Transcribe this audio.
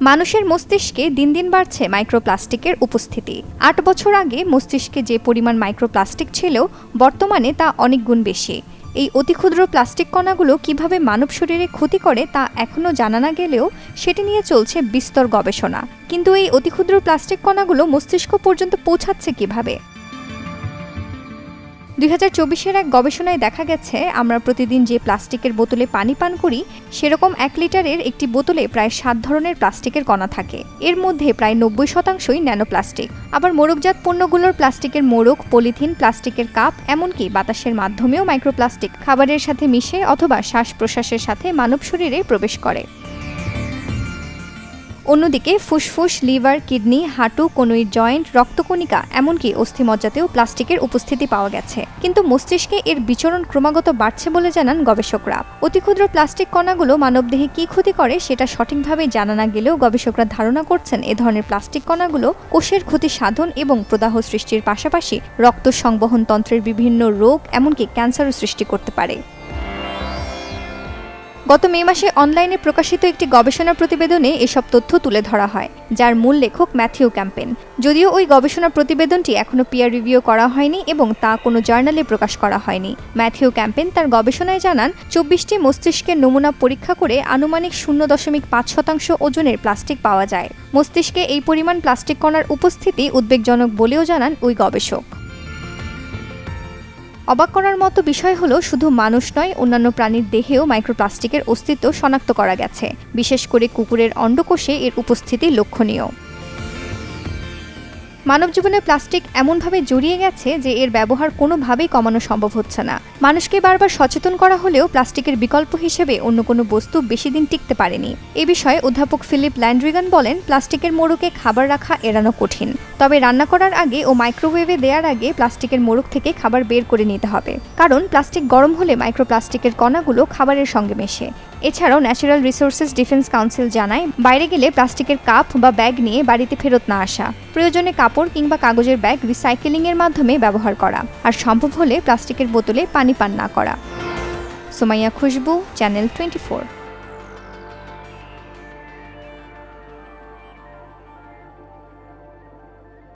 মানুষের মস্তিষ্কে দিন দিন বাড়ছে মাইক্রোপ্লাস্টিকের উপস্থিতি। ৮ বছর আগে মস্তিষ্কে যে পরিমাণ মাইক্রোপ্লাস্টিক ছিল, বর্তমানে তা অনেক গুণ বেশি। এই অতিক্ষুদ্র প্লাস্টিক কণাগুলো কিভাবে মানব শরীরে ক্ষতি করে তা এখনও জানা না গেলেও সেটি নিয়ে চলছে বিস্তর গবেষণা। কিন্তু এই অতিক্ষুদ্র প্লাস্টিক কণাগুলো মস্তিষ্ক পর্যন্ত পৌঁছাচ্ছে কিভাবে? ২০২৪-এর এক গবেষণায় দেখা গেছে, আমরা প্রতিদিন যে প্লাস্টিকের বোতলে পানি পান করি, সেরকম ১ লিটারের একটি বোতলে প্রায় ৭ ধরনের প্লাস্টিকের কণা থাকে। এর মধ্যে প্রায় ৯০% ন্যানোপ্লাস্টিক। আবার মোড়কজাত পণ্যগুলোর প্লাস্টিকের মোড়ক, পলিথিন, প্লাস্টিকের কাপ, এমনকি বাতাসের মাধ্যমেও মাইক্রোপ্লাস্টিক খাবারের সাথে মিশে অথবা শ্বাস প্রশ্বাসের সাথে মানব শরীরে প্রবেশ করে। অন্যদিকে ফুসফুস, লিভার, কিডনি, হাঁটু, কনুইর জয়েন্ট, রক্তকণিকা, এমনকি অস্থিমজ্জাতেও প্লাস্টিকের উপস্থিতি পাওয়া গেছে। কিন্তু মস্তিষ্কে এর বিচরণ ক্রমাগত বাড়ছে বলে জানান গবেষকরা। অতিক্ষুদ্র প্লাস্টিক কণাগুলো মানবদেহে কী ক্ষতি করে সেটা সঠিকভাবে জানা না গেলেও গবেষকরা ধারণা করছেন, এ ধরনের প্লাস্টিক কণাগুলো কোষের ক্ষতি সাধন এবং প্রদাহ সৃষ্টির পাশাপাশি রক্ত সংবহন তন্ত্রের বিভিন্ন রোগ, এমনকি ক্যান্সারও সৃষ্টি করতে পারে। গত মে মাসে অনলাইনে প্রকাশিত একটি গবেষণা প্রতিবেদনে এসব তথ্য তুলে ধরা হয়, যার মূল লেখক ম্যাথিউ ক্যাম্পেন। যদিও ওই গবেষণা প্রতিবেদনটি এখনও পিয়ার রিভিউ করা হয়নি এবং তা কোনো জার্নালে প্রকাশ করা হয়নি। ম্যাথিউ ক্যাম্পেন তার গবেষণায় জানান, ২৪টি মস্তিষ্কের নমুনা পরীক্ষা করে আনুমানিক ০.৫% ওজনের প্লাস্টিক পাওয়া যায়। মস্তিষ্কে এই পরিমাণ প্লাস্টিক কণার উপস্থিতি উদ্বেগজনক বলেও জানান ওই গবেষক। অবাক করার মতো বিষয় হলো, শুধু মানুষ নয়, অন্যান্য প্রাণীর দেহেও মাইক্রোপ্লাস্টিকের অস্তিত্ব শনাক্ত করা গেছে। বিশেষ করে কুকুরের অন্ডকোষে এর উপস্থিতি লক্ষণীয়। মানব জীবনে প্লাস্টিক এমনভাবে জড়িয়ে গেছে যে এর ব্যবহার কোনোভাবেই কমানো সম্ভব হচ্ছে না। মানুষকে বারবার সচেতন করা হলেও প্লাস্টিকের বিকল্প হিসেবে অন্য কোনো বস্তু বেশি দিন টিকতে পারেনি। এ বিষয়ে অধ্যাপক ফিলিপ ল্যান্ড্রিগান বলেন, প্লাস্টিকের মোড়কে খাবার রাখা এড়ানো কঠিন। তবে রান্না করার আগে ও মাইক্রোওয়েভে দেওয়ার আগে প্লাস্টিকের মোড়ক থেকে খাবার বের করে নিতে হবে, কারণ প্লাস্টিক গরম হলে মাইক্রোপ্লাস্টিকের কণাগুলো খাবারের সঙ্গে মেশে। এছাড়াও ন্যাচারাল রিসোর্সেস ডিফেন্স কাউন্সিল জানায়, বাইরে গেলে প্লাস্টিকের কাপ বা ব্যাগ নিয়ে বাড়িতে ফেরত না আসা, প্রয়োজনে কাপড় কিংবা কাগজের ব্যাগ রিসাইকেলিংয়ের মাধ্যমে ব্যবহার করা, আর সম্ভব হলে প্লাস্টিকের বোতলে পানি পান না করা। সুমাইয়া খুশবু, চ্যানেল 24।